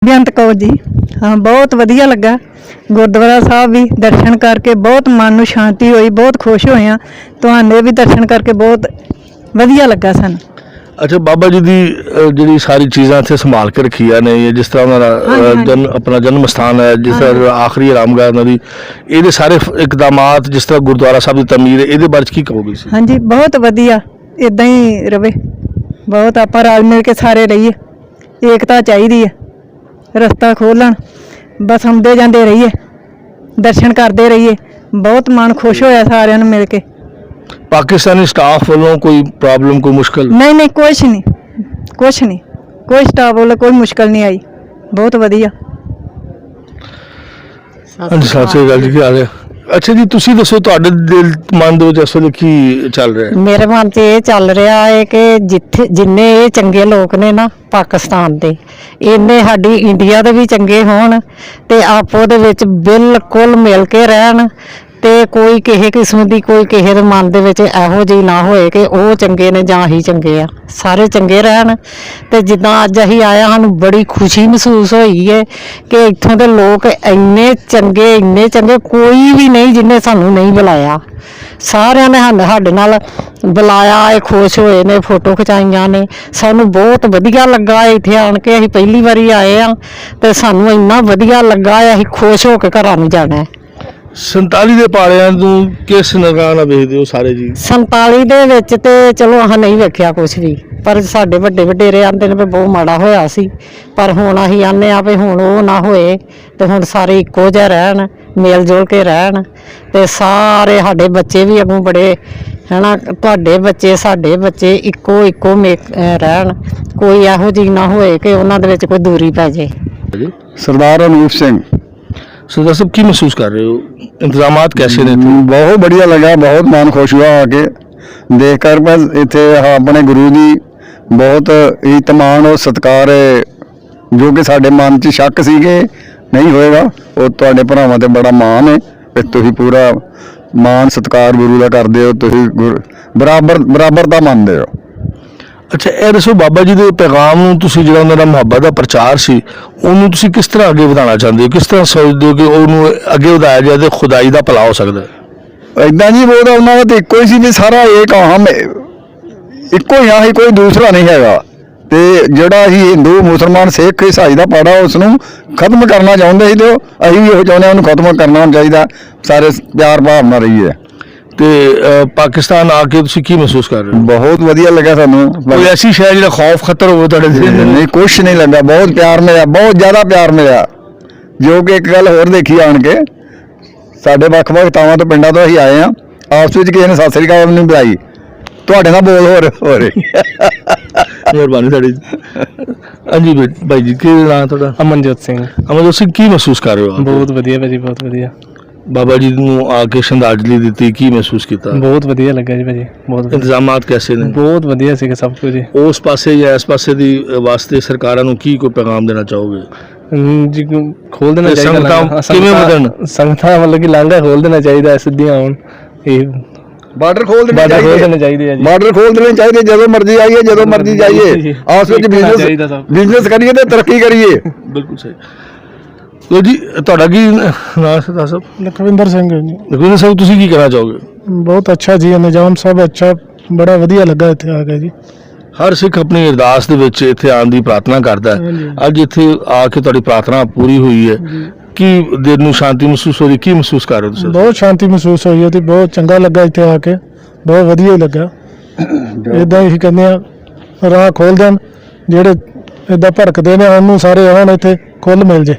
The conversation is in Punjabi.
ਬੇਅੰਤ ਕੌਰ जी। हाँ बहुत वधिया लगा गुरुद्वारा साहब भी दर्शन करके बहुत मन नूं शांति हुई, बहुत खुश होए हाँ। तुहानूं भी दर्शन करके बहुत वधिया लगा सन। अच्छा बाबा जी की जी सारी चीज़ां इत्थे संभाल के रखी ने, जिस तरह उन्होंने जन्म अपना जन्म स्थान है, जिस तरह आखिरी आरामगाह उन्होंने ये सारे इकदामात, जिस तरह गुरुद्वारा साहब की तमीर है, ये बारे की कहोगे? हाँ जी बहुत वधिया, इदां ही रवे, बहुत आपां रल मिल के सारे रहिए, एकता चाहिदी है। रस्ता खोलन बस आउंदे जांदे रहिए, दर्शन करते रहिए, बहुत मन खुश होया सारिਆਂ ਨੂੰ मिल के। पाकिस्तानी स्टाफ वालों कोई प्रॉब्लम, कोई मुश्किल? नहीं कुछ नहीं, कोई स्टाफ वालों कोई मुश्किल नहीं आई, बहुत वधिया। सत श्री अकाल जी, क्या हाल है? अच्छा जी तुसी दसो तुहाडे दिल मन दे विच इस वेले की चल रहा है? मेरे मन च ये चल रहा है कि जिथे जिन्ने ये चंगे लोग ने ना पाकिस्तान दे, इन्ने साडी इंडिया दे भी चंगे होण ते आपो दे विच बिल्कुल मिल के रहन ते कोई किसी किस्म की कोई किसी दे मन दे विच इहो जी ना होए कि वो चंगे ने जां ही चंगे आ, सारे चंगे रहन। ते जिद्दां अज असीं आए सानूं बड़ी खुशी महसूस होई है कि इत्थों दे लोग इन्ने चंगे कोई भी नहीं जिन्हें सानूं नहीं बुलाया, सारिਆਂ ने ਸਾਡੇ ਨਾਲ बुलाया है, खुश होए ने, फोटो खिचाइयां ने, सानू बहुत वधिया लगा इत्थे आण के। असीं पहली बारी आए हाँ ते सानू इन्ना वधिया लगा है, असीं खुश हो के घरां नूं जाना है। 47 ਦੇ ਪਾਰਿਆਂ ਨੂੰ किस निगाह नाल वेखदे हो सारे जी? 47 ਦੇ ਵਿੱਚ ਤੇ ਚਲੋ ਅਸਾਂ ਨਹੀਂ ਵੇਖਿਆ ਕੁਛ ਵੀ, ਪਰ ਸਾਡੇ ਵੱਡੇ ਵਡੇਰੇ ਆਂਦੇ ਨੇ ਵੀ ਬਹੁਤ ਮਾੜਾ ਹੋਇਆ ਸੀ, ਪਰ ਹੁਣ ਅਸੀਂ ਆਨੇ ਆ ਵੀ ਹੁਣ ਉਹ ਨਾ ਹੋਏ ਤੇ ਹੁਣ ਸਾਰੇ ਇੱਕੋ ਜਿਹਾ ਰਹਿਣ, ਮੇਲ ਜੋਲ ਕੇ ਰਹਿਣ ਤੇ ਸਾਰੇ ਸਾਡੇ ਬੱਚੇ ਵੀ ਅੱਗੋਂ ਬੜੇ ਹੈਨਾ, ਤੁਹਾਡੇ ਬੱਚੇ ਸਾਡੇ ਬੱਚੇ ਇੱਕੋ ਰਹਿਣ, ਕੋਈ ਇਹੋ ਜਿਹੀ ਨਾ ਹੋਏ कि ਉਹਨਾਂ ਦੇ ਵਿੱਚ ਕੋਈ ਦੂਰੀ ਪੈ ਜੇ। सरदार अनूप सिंह। सरदार साहब की महसूस कर रहे हो, इंतजामात कैसे ने? बहुत बढ़िया लगा, बहुत मन खुश हुआ आके देख कर। बस इतने अपने गुरु जी बहुत इतमान और सत्कार है, जो कि साढ़े मन च शक सी कि नहीं होएगा, वो तुहाडे भरावां ते बड़ा मान है कि तुसीं पूरा मान सत्कार गुरु का करदे हो, तुसीं बराबरता मानदे हो। अच्छा ਇਹ ਦੱਸੋ ਬਾਬਾ ਜੀ ਦੇ ਪੈਗਾਮ ਨੂੰ ਤੁਸੀਂ ਜਿਹੜਾ ਉਹਨਾਂ ਦਾ ਮੁਹੱਬਤ ਦਾ ਪ੍ਰਚਾਰ ਸੀ, ਉਹਨੂੰ ਤੁਸੀਂ ਕਿਸ ਤਰ੍ਹਾਂ ਅੱਗੇ ਵਧਾਉਣਾ ਚਾਹੁੰਦੇ ਹੋ, ਕਿਸ ਤਰ੍ਹਾਂ ਸੋਚਦੇ ਹੋ ਕਿ ਉਹਨੂੰ ਅੱਗੇ ਵਧਾਇਆ ਜਾਏ ਤੇ ਖੁਦਾਈ ਦਾ ਭਲਾ ਹੋ ਸਕਦਾ ਹੈ? ਇਦਾਂ ਜੀ ਉਹ ਤਾਂ ਉਹਨਾਂ ਦਾ ਤਾਂ ਇੱਕੋ ਹੀ ਸੀ ਵੀ ਸਾਰਾ ਇਹ ਕੰਮ ਇੱਕੋ ਹੀ ਆ, ਹੀ ਕੋਈ ਦੂਸਰਾ ਨਹੀਂ ਹੈਗਾ। ਤੇ ਜਿਹੜਾ ਅਸੀਂ ਹਿੰਦੂ ਮੁਸਲਮਾਨ ਸਿੱਖ ਈਸਾਈ ਦਾ ਪਾੜਾ ਉਸ ਨੂੰ ਖਤਮ ਕਰਨਾ ਚਾਹੁੰਦੇ ਸੀ, ਤੇ ਅਸੀਂ ਵੀ ਉਹ ਚਾਹੁੰਦੇ ਹਾਂ ਉਹਨੂੰ ਖਤਮ ਕਰਨਾ ਚਾਹੀਦਾ, ਸਾਰੇ ਪਿਆਰ ਭਾਵ ਨਾਲ ਰਹੀਏ। ਤੇ ਪਾਕਿਸਤਾਨ ਆ ਕੇ ਤੁਸੀਂ ਕੀ ਮਹਿਸੂਸ ਕਰ ਰਹੇ ਹੋ? ਬਹੁਤ ਵਧੀਆ ਲੱਗਾ ਸਾਨੂੰ। ਕੋਈ ਐਸੀ ਸ਼ੈ ਜਿਹੜਾ ਖੌਫ ਖਤਰ ਹੋਵੇ ਤੁਹਾਡੇ ਦਿਲ ਦੇ? ਨਹੀਂ ਕੁਛ ਨਹੀਂ ਲੱਗਾ, ਬਹੁਤ ਪਿਆਰ ਮਿਲਿਆ, ਬਹੁਤ ਜ਼ਿਆਦਾ ਪਿਆਰ ਮਿਲਿਆ। ਜੋ ਕਿ ਇੱਕ ਗੱਲ ਹੋਰ ਦੇਖੀ ਆਣ ਕੇ, ਸਾਡੇ ਵੱਖ-ਵੱਖ ਥਾਵਾਂ ਤੋਂ ਪਿੰਡਾਂ ਤੋਂ ਅਸੀਂ ਆਏ ਹਾਂ, ਆਪਸ ਵਿੱਚ ਕਿਸੇ ਨੇ ਸਤਿ ਸ੍ਰੀ ਅਕਾਲ ਨਹੀਂ ਬੁਲਾਈ, ਤੁਹਾਡੇ ਨਾਲ ਬੋਲ ਹੋ ਰਹੀ। ਮਿਹਰਬਾਨੀ ਤੁਹਾਡੀ। ਹਾਂਜੀ ਭਾਈ ਜੀ, ਕੀ ਨਾਮ ਤੁਹਾਡਾ? ਅਮਨਜੋਤ ਸਿੰਘ। ਅਮਨਜੋਤ ਸਿੰਘ, ਕੀ ਮਹਿਸੂਸ ਕਰ ਰਹੇ ਹੋ? ਬਹੁਤ ਵਧੀਆ ਭਾਜੀ, ਬਹੁਤ ਵਧੀਆ। ਬਾਬਾ ਜੀ ਨੂੰ ਆ ਕੇ ਸ਼ਰਧਾਂਜਲੀ ਦਿੱਤੀ, ਕੀ ਮਹਿਸੂਸ ਕੀਤਾ? ਬਹੁਤ ਵਧੀਆ ਲੱਗਾ ਜੀ ਭਾਜੀ, ਬਹੁਤ। ਇੰਤਜ਼ਾਮਾਤ ਕੈਸੇ ਨੇ? ਬਹੁਤ ਵਧੀਆ ਸੀਗਾ ਸਭ ਕੁਝ ਜੀ। ਉਸ ਪਾਸੇ ਜਾਂ ਇਸ ਪਾਸੇ ਦੀ ਵਾਸਤੇ ਸਰਕਾਰਾਂ ਨੂੰ ਕੀ ਕੋਈ ਪੈਗਾਮ ਦੇਣਾ ਚਾਹੋਗੇ? ਜੀ ਖੋਲ ਦੇਣਾ ਚਾਹੀਦਾ, ਕਿਵੇਂ ਵਧਣ ਸੰਗਤਾਂ ਮਤਲਬ ਕਿ ਲਾਂਘਾ ਖੋਲ ਦੇਣਾ ਚਾਹੀਦਾ, ਸਿੱਧੀਆਂ ਆਉਣ, ਇਹ ਬਾਰਡਰ ਖੋਲ ਦੇਣੇ ਚਾਹੀਦੇ ਆ ਜੀ, ਬਾਰਡਰ ਖੋਲ ਦੇਣੇ ਚਾਹੀਦੇ, ਜਦੋਂ ਮਰਜ਼ੀ ਆਈਏ, ਜਦੋਂ ਮਰਜ਼ੀ ਜਾਈਏ, ਆਪਸ ਵਿੱਚ ਬਿਜ਼ਨਸ ਕਰੀਏ ਤੇ ਤਰੱਕੀ ਕਰੀਏ। ਬਿਲਕੁਲ ਸਹੀ। ਲੋ ਜੀ, ਤੁਹਾਡਾ ਕੀ ਨਾਮ ਸਰਦਾਰ ਸਾਹਿਬ? ਲਖਵਿੰਦਰ ਸਿੰਘ ਜੀ। ਲਖਵਿੰਦਰ ਸਾਹਿਬ, ਤੁਸੀਂ ਕੀ ਕਹਿਣਾ ਚਾਹੋਗੇ? ਬਹੁਤ ਅੱਛਾ ਜੀ, ਨਿਜ਼ਾਮ ਸਾਹਿਬ ਅੱਛਾ, ਬੜਾ ਵਧੀਆ ਲੱਗਾ ਇੱਥੇ ਆ ਕੇ ਜੀ। ਹਰ ਸਿੱਖ ਆਪਣੀ ਅਰਦਾਸ ਦੇ ਵਿੱਚ ਇੱਥੇ ਆਉਣ ਦੀ ਪ੍ਰਾਰਥਨਾ ਕਰਦਾ ਹੈ। ਅੱਜ ਇੱਥੇ ਆ ਕੇ ਤੁਹਾਡੀ ਪ੍ਰਾਰਥਨਾ ਪੂਰੀ ਹੋਈ ਹੈ, ਕੀ ਦਿਲ ਨੂੰ ਸ਼ਾਂਤੀ ਮਹਿਸੂਸ ਹੋ ਰਹੀ, ਕੀ ਮਹਿਸੂਸ ਕਰ ਰਹੇ ਹੋ ਤੁਸੀਂ? ਬਹੁਤ ਸ਼ਾਂਤੀ ਮਹਿਸੂਸ ਹੋਈ ਹੈ ਤੇ ਬਹੁਤ ਚੰਗਾ ਲੱਗਾ ਇੱਥੇ ਆ ਕੇ, ਬਹੁਤ ਵਧੀਆ ਲੱਗਾ। ਇਦਾਂ ਹੀ ਕਹਿੰਦੇ ਆ ਰਾਹ ਖੋਲ ਦੇਣ, ਜਿਹੜੇ ਇਦਾਂ ਭੜਕਦੇ ਨੇ ਉਹਨੂੰ ਸਾਰੇ ਆਉਣ, ਇੱਥੇ ਖੁੱਲ੍ਹ ਮਿਲ ਜੇ।